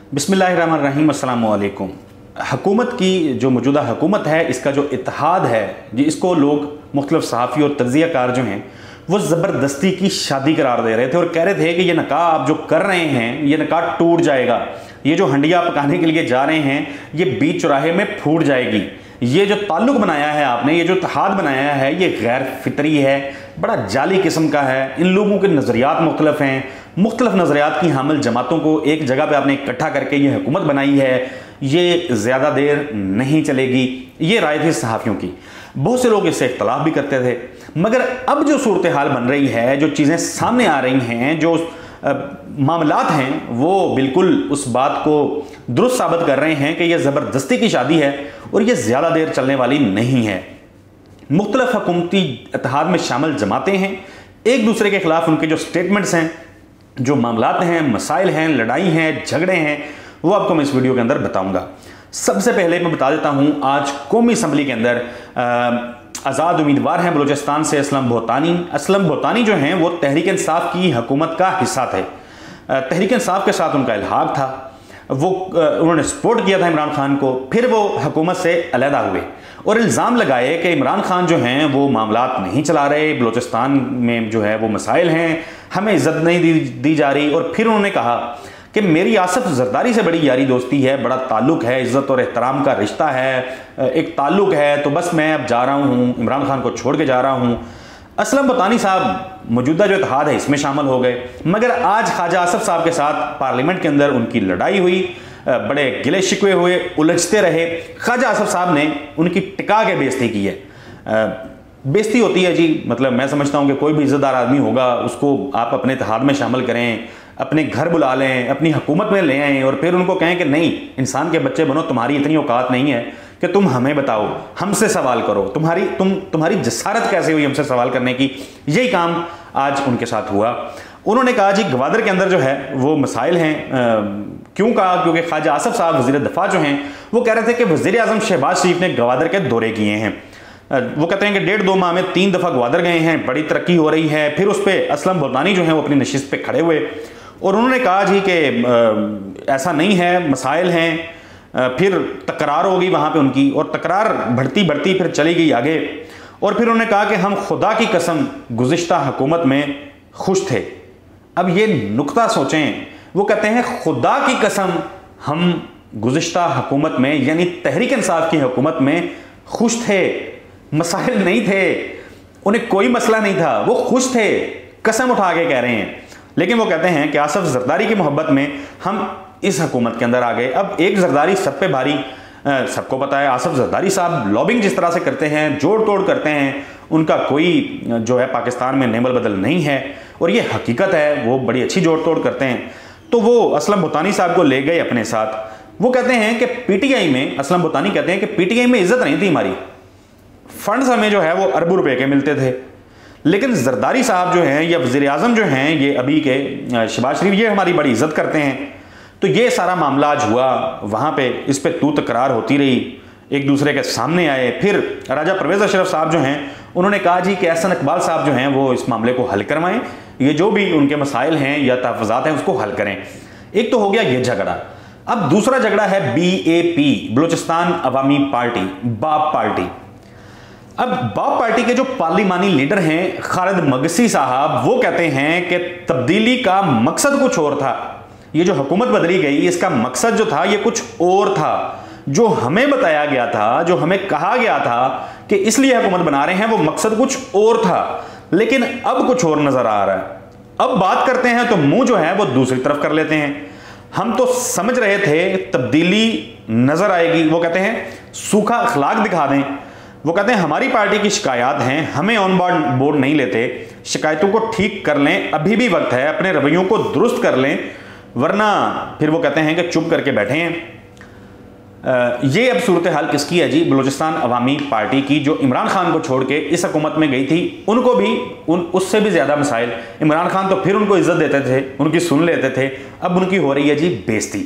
बिस्मिल्लाहिर्रहमानिर्रहीम, अस्सलाम वालेकुम। हुकूमत की जो मौजूदा हुकूमत है, इसका जो इत्तेहाद है, जिसको लोग मुख्तलिफ सहाफ़ी और तज्ज़ियाकार जो हैं वो ज़बरदस्ती की शादी करार दे रहे थे और कह रहे थे कि ये निकाह आप जो कर रहे हैं ये निकाह टूट जाएगा, ये जो हंडिया पकाने के लिए जा रहे हैं ये बीच चौराहे में फूट जाएगी, ये जो ताल्लुक़ बनाया है आपने, ये जो इत्तेहाद बनाया है ये गैर फितरी है, बड़ा जाली किस्म का है। इन लोगों के नज़रियात मुख्तलिफ हैं, मुख्तलिफ नज़रियात की हामिल जमातों को एक जगह पे आपने इकट्ठा करके ये हुकूमत बनाई है, ये ज़्यादा देर नहीं चलेगी। ये राय थी सहाफ़ियों की, बहुत से लोग इससे इख्तलाफ भी करते थे। मगर अब जो सूरत हाल बन रही है, जो चीज़ें सामने आ रही हैं, जो मामलात हैं, वो बिल्कुल उस बात को दुरुस्त साबित कर रहे हैं कि यह ज़बरदस्ती की शादी है और ये ज़्यादा देर चलने वाली नहीं है। मुख्तलिफ हुकूमती इत्तेहाद में शामिल जमातें हैं, एक दूसरे के खिलाफ उनके जो स्टेटमेंट्स हैं, जो मामलात हैं, मसाइल हैं, लड़ाई हैं, झगड़े हैं, वो आपको मैं इस वीडियो के अंदर बताऊंगा। सबसे पहले मैं बता देता हूं, आज कौमी असम्बली के अंदर आज़ाद उम्मीदवार हैं बलूचिस्तान से असलम बोहतानी। असलम बोहतानी जो हैं वो तहरीक इंसाफ की हुकूमत का हिस्सा थे। तहरीक इंसाफ के साथ उनका इल्हाक था, वो उन्होंने सपोर्ट किया था इमरान खान को, फिर वो हुकूमत से अलहदा हुए और इल्ज़ाम लगाए कि इमरान खान जो हैं वो मामलात नहीं चला रहे, बलूचिस्तान में जो है वो मसाइल हैं, हमें इज़्ज़त नहीं दी जा रही। और फिर उन्होंने कहा कि मेरी आसिफ जरदारी से बड़ी यारी दोस्ती है, बड़ा ताल्लुक़ है, इज़्ज़त और एहतराम का रिश्ता है, एक ताल्लुक़ है, तो बस मैं अब जा रहा हूँ, इमरान खान को छोड़ के जा रहा हूँ। असलम बोहतानी साहब मौजूदा जो इत्तेहाद है इसमें शामिल हो गए, मगर आज ख्वाजा आसिफ साहब के साथ पार्लियामेंट के अंदर उनकी लड़ाई हुई, बड़े गिले शिकवे हुए, उलझते रहे। ख्वाजा आसिफ साहब ने उनकी टिका के बेइज्जती की है। बेइज्जती होती है जी, मतलब मैं समझता हूँ कि कोई भी इज़्ज़तदार आदमी होगा उसको आप अपने इत्तेहाद में शामिल करें, अपने घर बुला लें, अपनी हुकूमत में ले आएँ और फिर उनको कहें कि नहीं, इंसान के बच्चे बनो, तुम्हारी इतनी औकात नहीं है कि तुम हमें बताओ, हमसे सवाल करो, तुम्हारी जसारत कैसे हुई हमसे सवाल करने की। यही काम आज उनके साथ हुआ। उन्होंने कहा जी गवादर के अंदर जो है वो मसाइल हैं। क्यों कहा? क्योंकि ख्वाजा आसिफ साहब वज़ीर दफ़ा जो हैं वो कह रहे थे कि वज़ीर आज़म शहबाज शरीफ ने गवादर के दौरे किए हैं। वो कहते हैं कि 1.5-2 माह में 3 दफ़ा गवादर गए हैं, बड़ी तरक्की हो रही है। फिर उस पर असलम बोहतानी जो हैं वो अपनी नशिस्त पे खड़े हुए और उन्होंने कहा जी कि ऐसा नहीं है, मसाइल हैं। फिर तकरार हो गई वहाँ पे उनकी, और तकरार बढ़ती बढ़ती फिर चली गई आगे। और फिर उन्होंने कहा कि हम खुदा की कसम गुज़िश्ता हुकूमत में खुश थे। अब ये नुक्ता सोचें, वो कहते हैं खुदा की कसम हम गुज़िश्ता हुकूमत में यानी तहरीक इंसाफ की हुकूमत में खुश थे, मसाइल नहीं थे, उन्हें कोई मसला नहीं था, वो खुश थे, कसम उठा के कह रहे हैं। लेकिन वो कहते हैं कि आसिफ जरदारी की मोहब्बत में हम इस हुकूमत के अंदर आ गए। अब एक जरदारी सब पे भारी, सबको पता है आसिफ जरदारी साहब लॉबिंग जिस तरह से करते हैं, जोड़ तोड़ करते हैं, उनका कोई जो है पाकिस्तान में नेमल बदल नहीं है और ये हकीकत है, वो बड़ी अच्छी जोड़ तोड़ करते हैं। तो वो असलम बोहतानी साहब को ले गए अपने साथ। वो कहते हैं कि पीटीआई में, असलम बोहतानी कहते हैं कि पीटीआई में इज्जत नहीं थी हमारी, फंड्स हमें जो है वो अरबों रुपए के मिलते थे, लेकिन जरदारी साहब जो हैं या वज़ीर आज़म जो हैं ये अभी के शहबाज शरीफ, ये हमारी बड़ी इज्जत करते हैं। तो ये सारा मामला आज हुआ, वहाँ पे इस पे तू तकरार होती रही, एक दूसरे के सामने आए। फिर राजा परवेज़ अशरफ साहब जो हैं उन्होंने कहा जी कि एहसन इकबाल साहब जो हैं वो इस मामले को हल करवाएं, ये जो भी उनके मसाइल हैं या तहफ़्फ़ुज़ात हैं उसको हल करें। एक तो हो गया ये झगड़ा। अब दूसरा झगड़ा है BAP, बलूचिस्तान अवामी पार्टी, बाप पार्टी। अब बाप पार्टी के जो पार्लिमानी लीडर हैं खालिद मगसी साहब, वो कहते हैं कि तब्दीली का मकसद कुछ और था, ये जो हुकूमत बदली गई इसका मकसद जो था ये कुछ और था। जो हमें बताया गया था, जो हमें कहा गया था कि इसलिए हुकूमत बना रहे हैं, वो मकसद कुछ और था, लेकिन अब कुछ और नजर आ रहा है। अब बात करते हैं तो मुंह जो है वो दूसरी तरफ कर लेते हैं। हम तो समझ रहे थे तब्दीली नजर आएगी, वो कहते हैं सूखा अखलाक दिखा दें। वो कहते हैं हमारी पार्टी की शिकायत हैं, हमें ऑन बोर्ड नहीं लेते, शिकायतों को ठीक कर लें, अभी भी वक्त है, अपने रवैयों को दुरुस्त कर लें, वरना फिर वो कहते हैं कि चुप करके बैठे हैं। ये अब सूरत हाल किसकी है जी? बलूचिस्तान अवामी पार्टी की, जो इमरान खान को छोड़ के इस हुकूमत में गई थी। उनको भी उससे भी ज़्यादा मसाइल। इमरान खान तो फिर उनको इज्जत देते थे, उनकी सुन लेते थे, अब उनकी हो रही है जी बेइज्जती।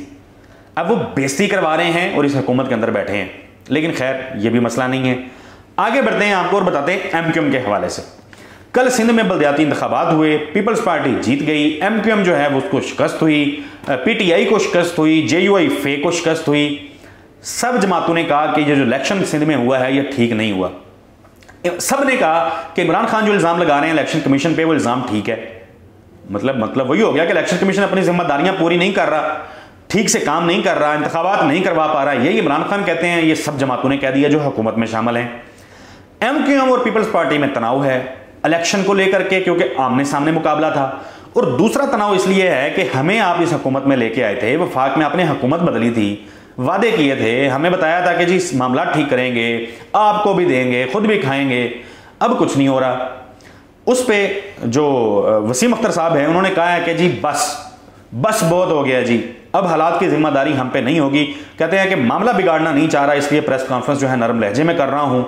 अब वो बेइज्जती करवा रहे हैं और इस हुकूमत के अंदर बैठे हैं। लेकिन खैर ये भी मसला नहीं है। आगे बढ़ते हैं, आपको और बताते हैं MQM के हवाले से। कल सिंध में बल्दियाती इंतखाबात हुए, पीपल्स पार्टी जीत गई, MQM जो है वो उसको शिकस्त हुई, PTI को शिकस्त हुई, JUI-FA को शिकस्त हुई। सब जमातों ने कहा कि ये जो इलेक्शन सिंध में हुआ है ये ठीक नहीं हुआ। सब ने कहा कि इमरान खान जो इल्ज़ाम लगा रहे हैं इलेक्शन कमीशन पे वो इल्ज़ाम ठीक है। मतलब वही हो गया कि इलेक्शन कमीशन अपनी जिम्मेदारियां पूरी नहीं कर रहा, ठीक से काम नहीं कर रहा, इंतखाबात नहीं करवा पा रहा। यही इमरान खान कहते हैं। ये सब जमातों ने कह दिया जो हुकूमत में शामिल हैं। MQM और पीपल्स पार्टी में तनाव है इलेक्शन को लेकर के, क्योंकि आमने सामने मुकाबला था। और दूसरा तनाव इसलिए है कि हमें आप इस हुकूमत में लेके आए थे, वफाक में आपने हुकूमत बदली थी, वादे किए थे, हमें बताया था कि जी इस मामला ठीक करेंगे, आपको भी देंगे, खुद भी खाएंगे। अब कुछ नहीं हो रहा। उस पे जो वसीम अख्तर साहब हैं उन्होंने कहा है कि जी बस बहुत हो गया जी, अब हालात की जिम्मेदारी हम पे नहीं होगी। कहते हैं कि मामला बिगाड़ना नहीं चाह रहा, इसलिए प्रेस कॉन्फ्रेंस जो है नरम लहजे में कर रहा हूं।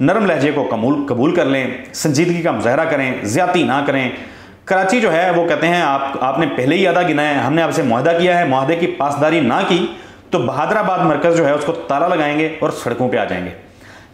नरम लहजे को कबूल कर लें, संजीदगी का मुजाहरा करें, ज्यादती ना करें। कराची जो है वो कहते हैं आपने पहले ही अदा गिना है, हमने आपसे मुआहदा किया है, मुआहदे की पासदारी ना की तो बहादराबाद मरकज जो है उसको ताला लगाएंगे और सड़कों पर आ जाएंगे।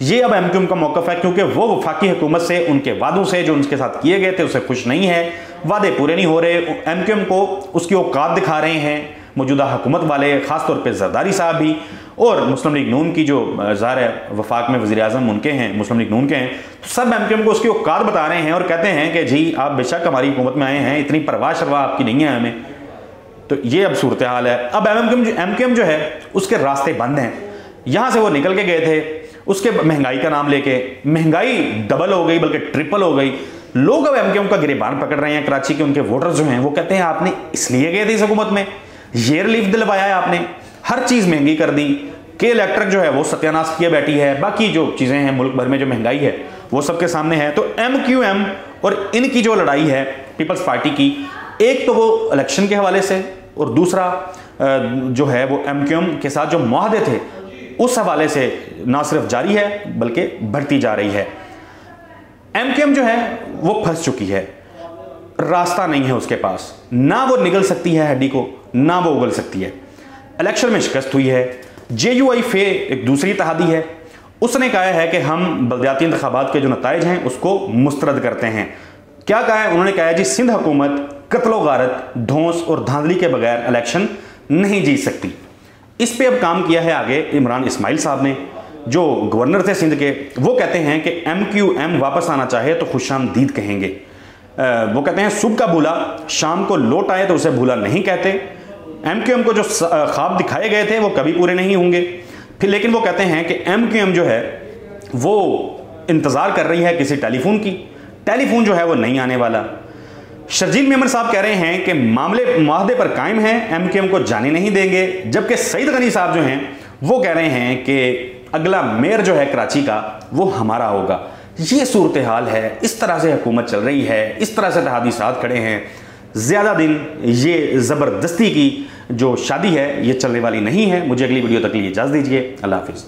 ये अब MQM का मौकफ है, क्योंकि वो वफाकी हुकूमत से, उनके वादों से जो उनके साथ किए गए थे उससे खुश नहीं है, वादे पूरे नहीं हो रहे। MQM को उसकी औकात दिखा रहे हैं मौजूदा हुकूमत वाले, खासतौर पे जरदारी साहब भी, और मुस्लिम लीग नून की जो ज़ाहिर है वफाक में वज़ीर आज़म उनके हैं, मुस्लिम लीग नून के हैं, तो सब MQM को उसकी औकात बता रहे हैं और कहते हैं कि जी आप बेशक हमारी हुकूमत में आए हैं, इतनी परवाह शरवाह आपकी नहीं है हमें। तो ये अब सूरत हाल है। अब MQM जो है उसके रास्ते बंद हैं। यहाँ से वो निकल के गए थे, उसके महंगाई का नाम लेके महंगाई डबल हो गई, बल्कि ट्रिपल हो गई। लोग अब MQM का गिरेबान पकड़ रहे हैं। कराची के उनके वोटर्स जो हैं वो कहते हैं आपने इसलिए गए थे इस हुकूमत में, ये रिलीफ दिलवाया है आपने, हर चीज महंगी कर दी, के इलेक्ट्रिक जो है वो सत्यानाश किए बैठी है, बाकी जो चीजें हैं मुल्क भर में जो महंगाई है वो सबके सामने है। तो MQM और इनकी जो लड़ाई है पीपल्स पार्टी की, एक तो वो इलेक्शन के हवाले से, और दूसरा जो है वो MQM के साथ जो मुआहदे थे उस हवाले से ना सिर्फ जारी है बल्कि बढ़ती जा रही है। MQM जो है वो फंस चुकी है, रास्ता नहीं है उसके पास, ना वो निगल सकती है हड्डी को, ना वो उगल सकती है। इलेक्शन में शिकस्त हुई है। JUI-FA एक दूसरी इत्तेहादी है, उसने कहा है कि हम बल्दियाती इंतखाबात के जो नताइज हैं उसको मुस्तरद करते हैं। क्या कहा है उन्होंने? कहा है जी सिंध हुकूमत कत्लो गारत, ढोंस और धांधली के बगैर इलेक्शन नहीं जीत सकती। इस पे अब काम किया है आगे इमरान इस्माइल साहब ने, जो गवर्नर थे सिंध के। वो कहते हैं कि MQM वापस आना चाहे तो खुशामदीद कहेंगे। वो कहते हैं सुबह का भूला शाम को लौट आए तो उसे भूला नहीं कहते। MQM को जो ख्वाब दिखाए गए थे वो कभी पूरे नहीं होंगे। फिर लेकिन वो कहते हैं कि MQM जो है वो इंतज़ार कर रही है किसी टेलीफोन की, टेलीफोन जो है वो नहीं आने वाला। शर्जील मेमन साहब कह रहे हैं कि मामले मुआहदे पर कायम हैं, MQM को जाने नहीं देंगे, जबकि सईद गनी साहब जो हैं वो कह रहे हैं कि अगला मेयर जो है कराची का वो हमारा होगा। ये सूरत हाल है, इस तरह से हुकूमत चल रही है, इस तरह से इत्तेहादी साथ खड़े हैं। ज़्यादा दिन ये ज़बरदस्ती की जो शादी है ये चलने वाली नहीं है। मुझे अगली वीडियो तक के लिए इजाज़त दीजिए। अल्लाह हाफिज़।